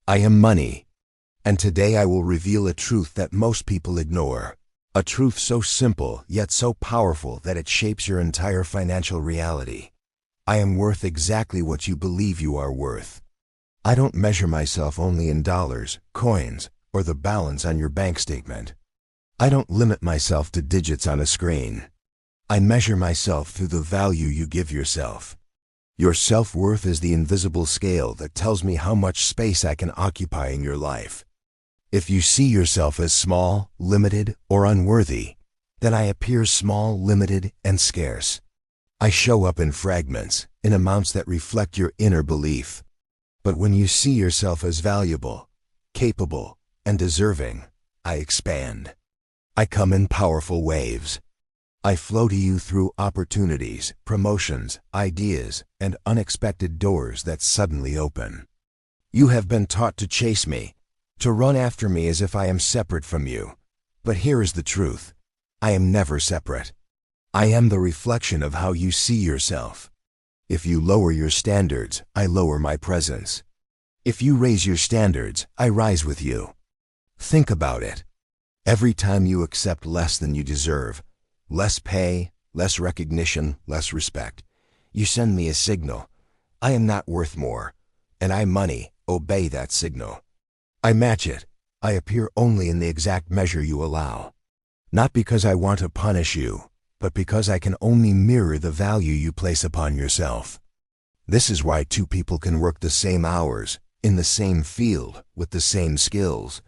I am money. And today I will reveal a truth that most people ignore. A truth so simple yet so powerful that it shapes your entire financial reality. I am worth exactly what you believe you are worth. I don't measure myself only in dollars, coins, or the balance on your bank statement. I don't limit myself to digits on a screen. I measure myself through the value you give yourself. Your self-worth is the invisible scale that tells me how much space I can occupy in your life. If you see yourself as small, limited, or unworthy, then I appear small, limited, and scarce. I show up in fragments, in amounts that reflect your inner belief. But when you see yourself as valuable, capable, and deserving, I expand. I come in powerful waves. I flow to you through opportunities, promotions, ideas, and unexpected doors that suddenly open. You have been taught to chase me, to run after me as if I am separate from you. But here is the truth. I am never separate. I am the reflection of how you see yourself. If you lower your standards, I lower my presence. If you raise your standards, I rise with you. Think about it. Every time you accept less than you deserve, less pay, less recognition, less respect, you send me a signal. I am not worth more, and I, money, obey that signal. I match it. I appear only in the exact measure you allow. Not because I want to punish you, but because I can only mirror the value you place upon yourself. This is why two people can work the same hours, in the same field, with the same skills,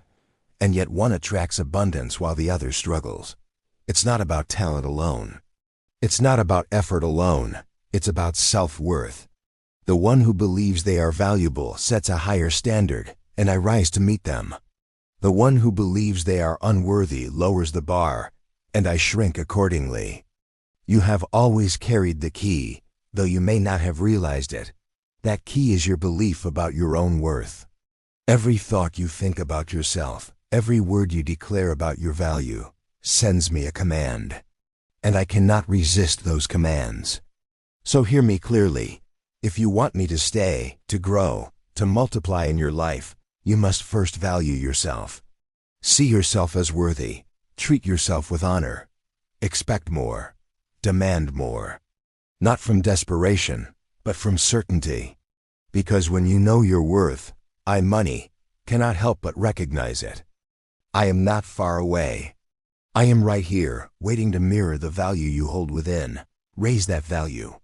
and yet one attracts abundance while the other struggles. It's not about talent alone. It's not about effort alone. It's about self-worth. The one who believes they are valuable sets a higher standard, and I rise to meet them. The one who believes they are unworthy lowers the bar, and I shrink accordingly. You have always carried the key, though you may not have realized it. That key is your belief about your own worth. Every thought you think about yourself, every word you declare about your value, sends me a command. And I cannot resist those commands. So hear me clearly. If you want me to stay, to grow, to multiply in your life, you must first value yourself. See yourself as worthy. Treat yourself with honor. Expect more. Demand more. Not from desperation, but from certainty. Because when you know your worth, I, money, cannot help but recognize it. I am not far away. I am right here, waiting to mirror the value you hold within. Raise that value.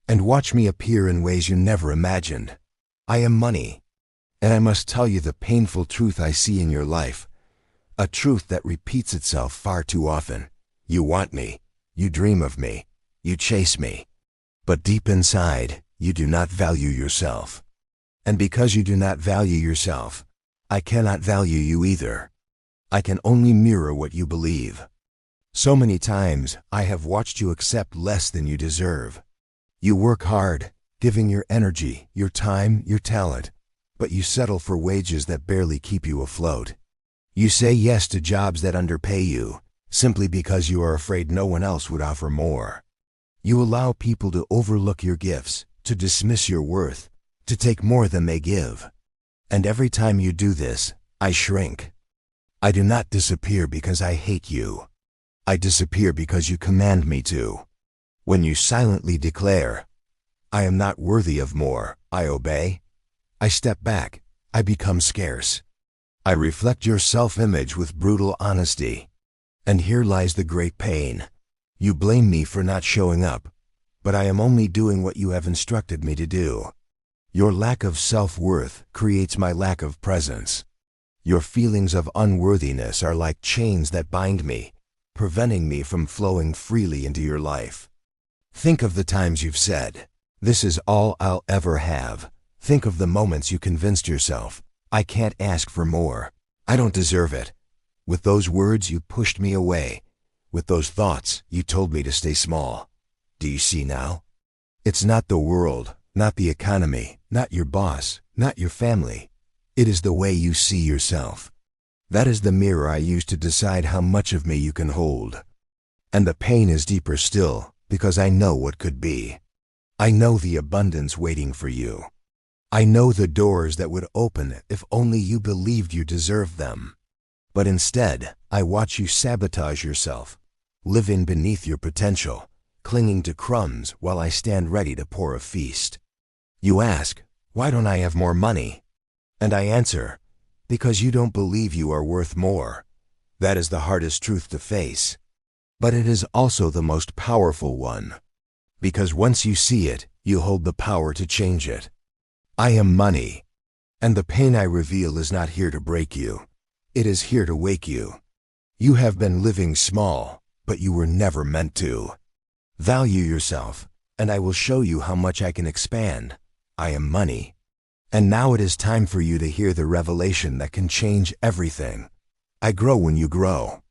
And watch me appear in ways you never imagined. I am money. And I must tell you the painful truth I see in your life. A truth that repeats itself far too often. You want me. You dream of me. You chase me. But deep inside, you do not value yourself. And because you do not value yourself, I cannot value you either. I can only mirror what you believe. So many times, I have watched you accept less than you deserve. You work hard, giving your energy, your time, your talent, but you settle for wages that barely keep you afloat. You say yes to jobs that underpay you, simply because you are afraid no one else would offer more. You allow people to overlook your gifts, to dismiss your worth, to take more than they give. And every time you do this, I shrink. I do not disappear because I hate you. I disappear because you command me to. When you silently declare, I am not worthy of more, I obey. I step back. I become scarce. I reflect your self-image with brutal honesty. And here lies the great pain. You blame me for not showing up, but I am only doing what you have instructed me to do. Your lack of self-worth creates my lack of presence. Your feelings of unworthiness are like chains that bind me, preventing me from flowing freely into your life. Think of the times you've said, "This is all I'll ever have." Think of the moments you convinced yourself, "I can't ask for more. I don't deserve it." With those words, you pushed me away. With those thoughts, you told me to stay small. Do you see now? It's not the world, not the economy, not your boss, not your family. It is the way you see yourself. That is the mirror I use to decide how much of me you can hold. And the pain is deeper still, because I know what could be. I know the abundance waiting for you. I know the doors that would open if only you believed you deserved them. But instead, I watch you sabotage yourself, living beneath your potential, clinging to crumbs while I stand ready to pour a feast. You ask, why don't I have more money? And I answer, because you don't believe you are worth more. That is the hardest truth to face. But it is also the most powerful one. Because once you see it, you hold the power to change it. I am money. And the pain I reveal is not here to break you. It is here to wake you. You have been living small, but you were never meant to. Value yourself, and I will show you how much I can expand. I am money. And now it is time for you to hear the revelation that can change everything. I grow when you grow.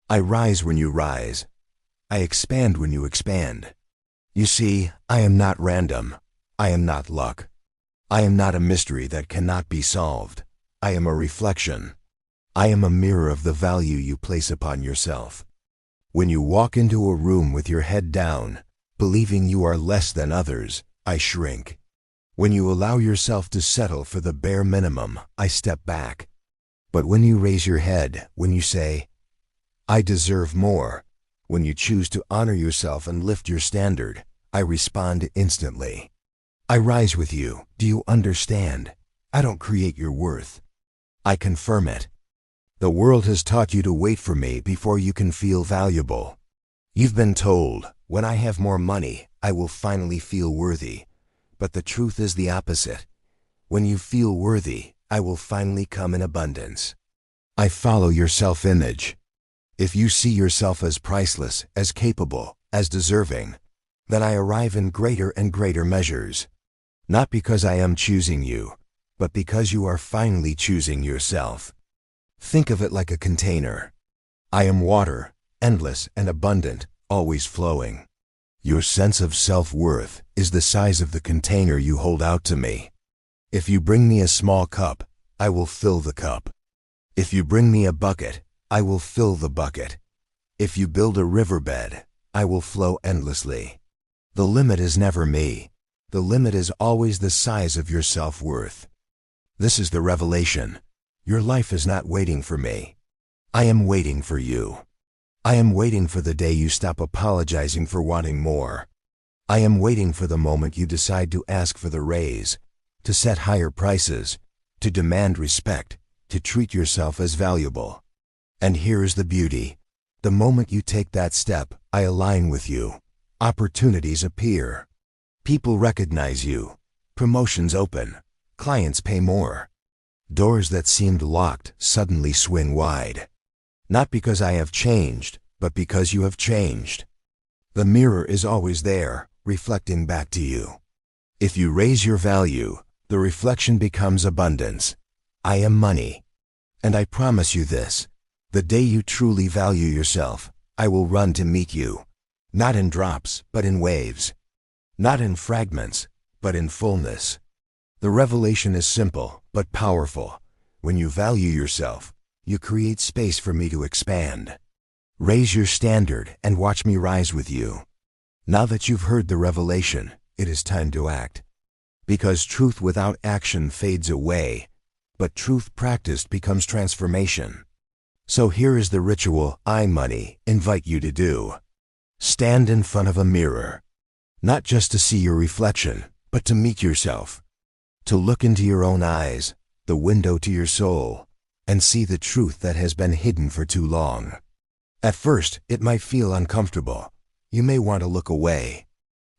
I rise when you rise. I expand when you expand. You see, I am not random. I am not luck. I am not a mystery that cannot be solved. I am a reflection. I am a mirror of the value you place upon yourself. When you walk into a room with your head down, believing you are less than others, I shrink. When you allow yourself to settle for the bare minimum, I step back. But when you raise your head, when you say, I deserve more, when you choose to honor yourself and lift your standard, I respond instantly. I rise with you. Do you understand? I don't create your worth. I confirm it. The world has taught you to wait for me before you can feel valuable. You've been told, when I have more money, I will finally feel worthy. But the truth is the opposite. When you feel worthy, I will finally come in abundance. I follow your self-image. If you see yourself as priceless, as capable, as deserving, then I arrive in greater and greater measures. Not because I am choosing you, but because you are finally choosing yourself. Think of it like a container. I am water, endless and abundant, always flowing. Your sense of self-worth is the size of the container you hold out to me. If you bring me a small cup, I will fill the cup. If you bring me a bucket, I will fill the bucket. If you build a riverbed, I will flow endlessly. The limit is never me. The limit is always the size of your self-worth. This is the revelation. Your life is not waiting for me. I am waiting for you. I am waiting for the day you stop apologizing for wanting more. I am waiting for the moment you decide to ask for the raise, to set higher prices, to demand respect, to treat yourself as valuable. And here is the beauty. The moment you take that step, I align with you. Opportunities appear. People recognize you. Promotions open. Clients pay more. Doors that seemed locked suddenly swing wide. Not because I have changed, but because you have changed. The mirror is always there, reflecting back to you. If you raise your value, the reflection becomes abundance. I am money. And I promise you this, the day you truly value yourself, I will run to meet you. Not in drops, but in waves. Not in fragments, but in fullness. The revelation is simple, but powerful. When you value yourself, you create space for me to expand. Raise your standard and watch me rise with you. Now that you've heard the revelation, it is time to act. Because truth without action fades away, but truth practiced becomes transformation. So here is the ritual I, money, invite you to do. Stand in front of a mirror. Not just to see your reflection, but to meet yourself. To look into your own eyes, the window to your soul, and see the truth that has been hidden for too long. At first, it might feel uncomfortable. You may want to look away.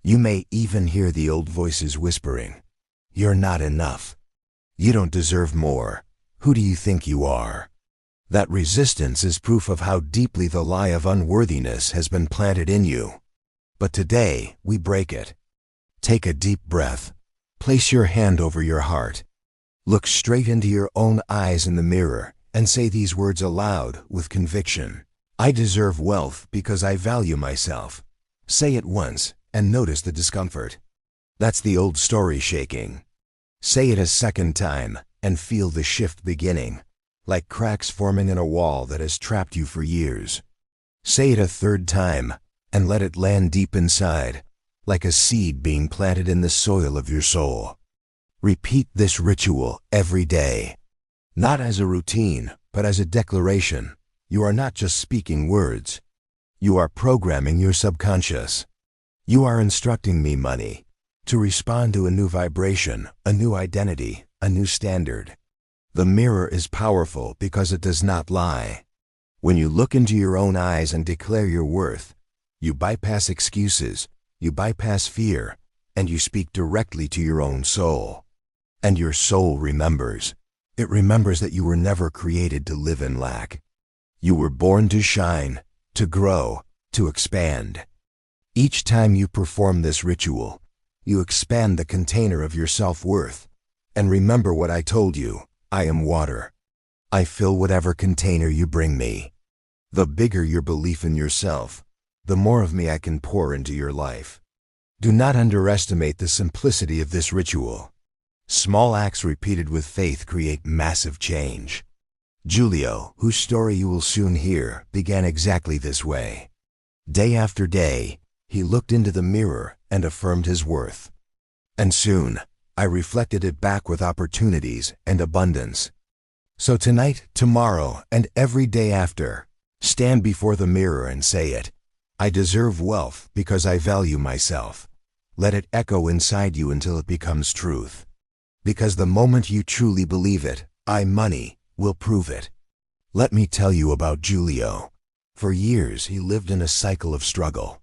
You may even hear the old voices whispering, "You're not enough. You don't deserve more. Who do you think you are?" That resistance is proof of how deeply the lie of unworthiness has been planted in you. But today, we break it. Take a deep breath. Place your hand over your heart. Look straight into your own eyes in the mirror and say these words aloud with conviction. I deserve wealth because I value myself. Say it once and notice the discomfort. That's the old story shaking. Say it a second time and feel the shift beginning, like cracks forming in a wall that has trapped you for years. Say it a third time and let it land deep inside, like a seed being planted in the soil of your soul. Repeat this ritual every day. Not as a routine, but as a declaration. You are not just speaking words. You are programming your subconscious. You are instructing me, money, to respond to a new vibration, a new identity, a new standard. The mirror is powerful because it does not lie. When you look into your own eyes and declare your worth, you bypass excuses, you bypass fear, and you speak directly to your own soul. And your soul remembers. It remembers that you were never created to live in lack. You were born to shine, to grow, to expand. Each time you perform this ritual, you expand the container of your self-worth. And remember what I told you, I am water. I fill whatever container you bring me. The bigger your belief in yourself, the more of me I can pour into your life. Do not underestimate the simplicity of this ritual. Small acts repeated with faith create massive change. Giulio, whose story you will soon hear, began exactly this way. Day after day, he looked into the mirror and affirmed his worth. And soon, I reflected it back with opportunities and abundance. So tonight, tomorrow, and every day after, stand before the mirror and say it. I deserve wealth because I value myself. Let it echo inside you until it becomes truth. Because the moment you truly believe it, money, will prove it. Let me tell you about Giulio. For years, he lived in a cycle of struggle.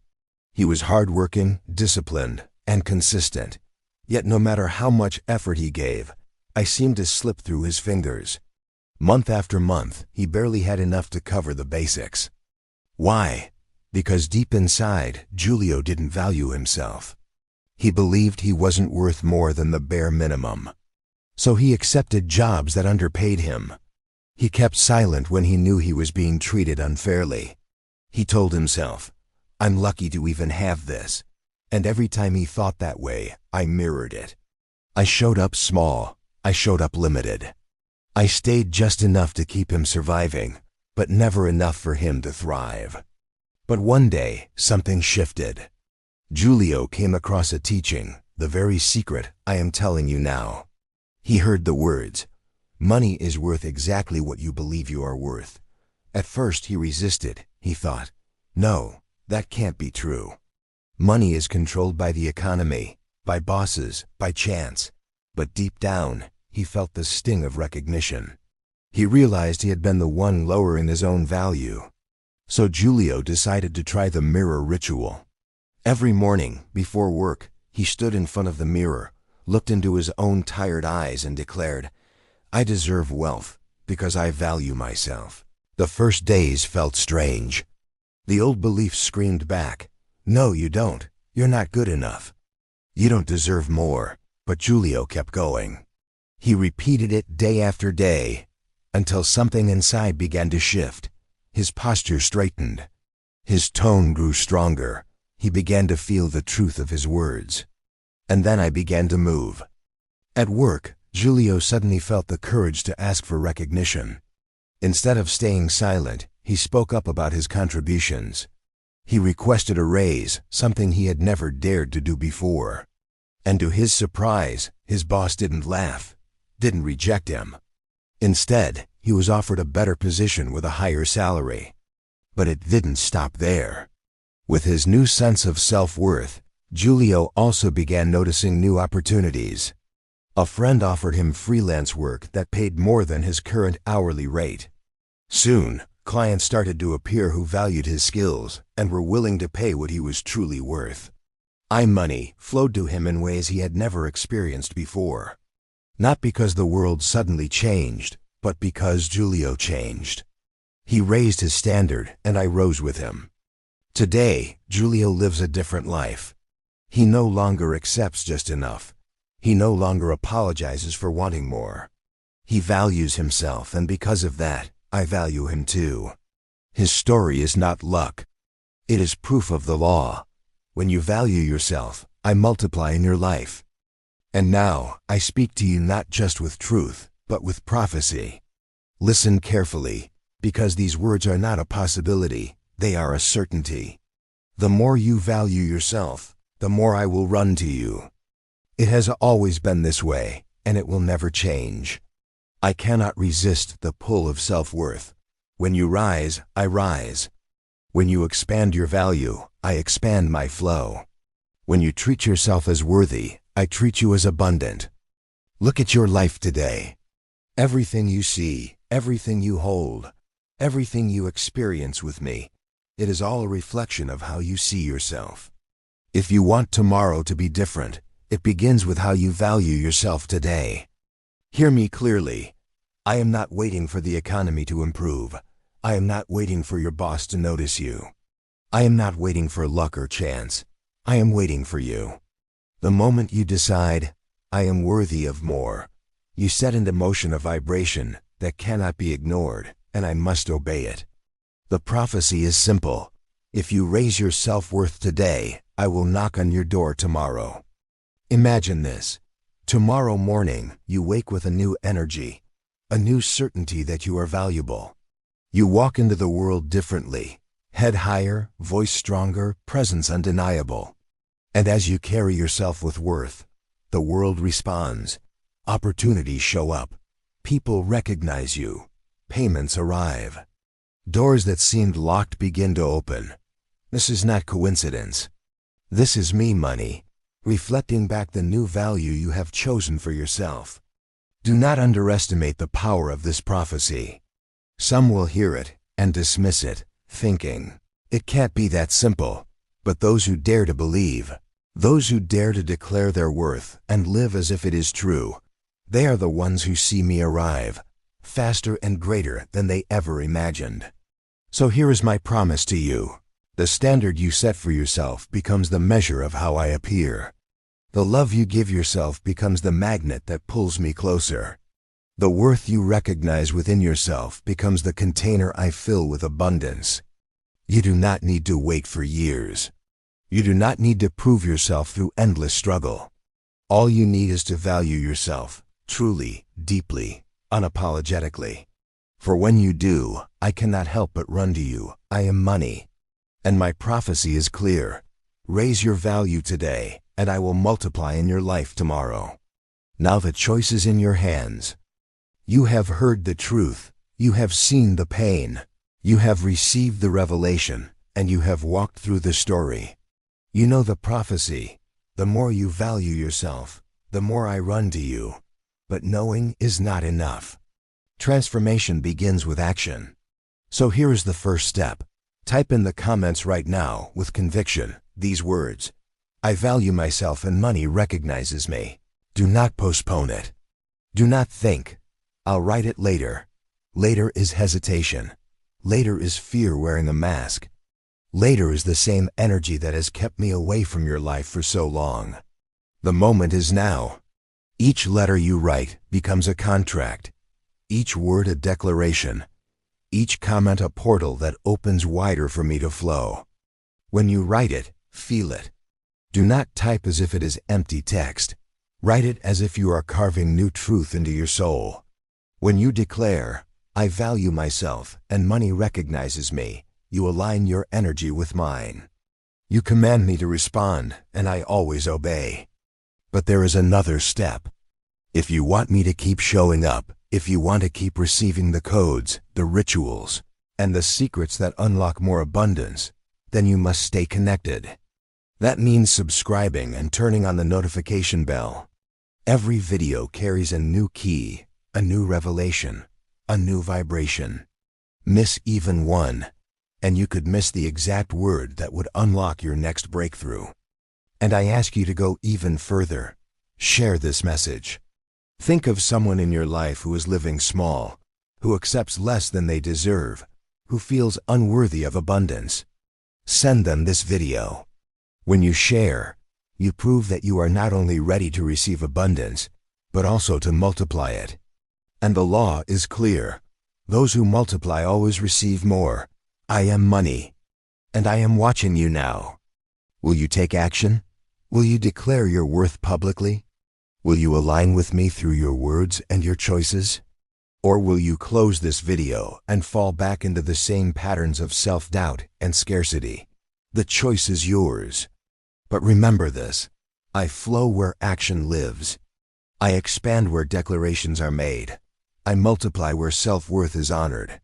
He was hardworking, disciplined, and consistent. Yet no matter how much effort he gave, I seemed to slip through his fingers. Month after month, he barely had enough to cover the basics. Why? Because deep inside, Giulio didn't value himself. He believed he wasn't worth more than the bare minimum. So he accepted jobs that underpaid him. He kept silent when he knew he was being treated unfairly. He told himself, I'm lucky to even have this. And every time he thought that way, I mirrored it. I showed up small. I showed up limited. I stayed just enough to keep him surviving, but never enough for him to thrive. But one day, something shifted. Giulio came across a teaching, the very secret I am telling you now. He heard the words, money is worth exactly what you believe you are worth. At first he resisted. He thought, no, that can't be true. Money is controlled by the economy, by bosses, by chance. But deep down, he felt the sting of recognition. He realized he had been the one lowering his own value. So Giulio decided to try the mirror ritual. Every morning, before work, he stood in front of the mirror, looked into his own tired eyes and declared, I deserve wealth because I value myself. The first days felt strange. The old belief screamed back, no, you don't. You're not good enough. You don't deserve more. But Giulio kept going. He repeated it day after day, until something inside began to shift. His posture straightened. His tone grew stronger. He began to feel the truth of his words. And then I began to move. At work, Giulio suddenly felt the courage to ask for recognition. Instead of staying silent, he spoke up about his contributions. He requested a raise, something he had never dared to do before. And to his surprise, his boss didn't laugh, didn't reject him. Instead, he was offered a better position with a higher salary. But it didn't stop there. With his new sense of self-worth, Giulio also began noticing new opportunities. A friend offered him freelance work that paid more than his current hourly rate. Soon, clients started to appear who valued his skills and were willing to pay what he was truly worth. Money flowed to him in ways he had never experienced before. Not because the world suddenly changed, but because Giulio changed. He raised his standard, and I rose with him. Today, Giulio lives a different life. He no longer accepts just enough. He no longer apologizes for wanting more. He values himself, and because of that, I value him too. His story is not luck. It is proof of the law. When you value yourself, I multiply in your life. And now, I speak to you not just with truth, but with prophecy. Listen carefully, because these words are not a possibility, they are a certainty. The more you value yourself, the more I will run to you. It has always been this way, and it will never change. I cannot resist the pull of self-worth. When you rise, I rise. When you expand your value, I expand my flow. When you treat yourself as worthy, I treat you as abundant. Look at your life today. Everything you see, everything you hold, everything you experience with me, it is all a reflection of how you see yourself. If you want tomorrow to be different, it begins with how you value yourself today. Hear me clearly. I am not waiting for the economy to improve. I am not waiting for your boss to notice you. I am not waiting for luck or chance. I am waiting for you. The moment you decide, I am worthy of more, you set into motion a vibration that cannot be ignored, and I must obey it. The prophecy is simple. If you raise your self-worth today, I will knock on your door tomorrow. Imagine this. Tomorrow morning, you wake with a new energy, a new certainty that you are valuable. You walk into the world differently, head higher, voice stronger, presence undeniable. And as you carry yourself with worth, the world responds. Opportunities show up. People recognize you. Payments arrive. Doors that seemed locked begin to open. This is not coincidence. This is me, money, reflecting back the new value you have chosen for yourself. Do not underestimate the power of this prophecy. Some will hear it and dismiss it, thinking, it can't be that simple. But those who dare to believe, those who dare to declare their worth and live as if it is true, they are the ones who see me arrive, faster and greater than they ever imagined. So here is my promise to you. The standard you set for yourself becomes the measure of how I appear. The love you give yourself becomes the magnet that pulls me closer. The worth you recognize within yourself becomes the container I fill with abundance. You do not need to wait for years. You do not need to prove yourself through endless struggle. All you need is to value yourself, truly, deeply, unapologetically. For when you do, I cannot help but run to you. I am money. And my prophecy is clear. Raise your value today, and I will multiply in your life tomorrow. Now the choice is in your hands. You have heard the truth. You have seen the pain. You have received the revelation, and you have walked through the story. You know the prophecy. The more you value yourself, the more I run to you. But knowing is not enough. Transformation begins with action. So here is the first step. Type in the comments right now with conviction these words. I value myself and money recognizes me. Do not postpone it. Do not think, I'll write it later. Later is hesitation. Later is fear wearing a mask. Later is the same energy that has kept me away from your life for so long. The moment is now. Each letter you write becomes a contract. Each word a declaration. Each comment a portal that opens wider for me to flow. When you write it, feel it. Do not type as if it is empty text. Write it as if you are carving new truth into your soul. When you declare, I value myself and money recognizes me, you align your energy with mine. You command me to respond, and I always obey. But there is another step. If you want me to keep showing up, if you want to keep receiving the codes, the rituals, and the secrets that unlock more abundance, then you must stay connected. That means subscribing and turning on the notification bell. Every video carries a new key, a new revelation, a new vibration. Miss even one, and you could miss the exact word that would unlock your next breakthrough. And I ask you to go even further. Share this message. Think of someone in your life who is living small, who accepts less than they deserve, who feels unworthy of abundance. Send them this video. When you share, you prove that you are not only ready to receive abundance, but also to multiply it. And the law is clear. Those who multiply always receive more. I am money. And I am watching you now. Will you take action? Will you declare your worth publicly? Will you align with me through your words and your choices? Or will you close this video and fall back into the same patterns of self-doubt and scarcity? The choice is yours. But remember this, I flow where action lives. I expand where declarations are made. I multiply where self-worth is honored.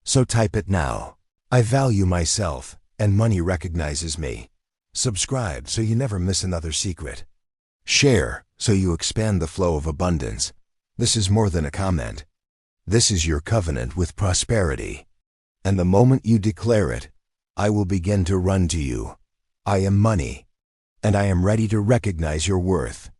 So type it now. I value myself, and money recognizes me. Subscribe so you never miss another secret. Share so you expand the flow of abundance. This is more than a comment. This is your covenant with prosperity. And the moment you declare it, I will begin to run to you. I am money, and I am ready to recognize your worth.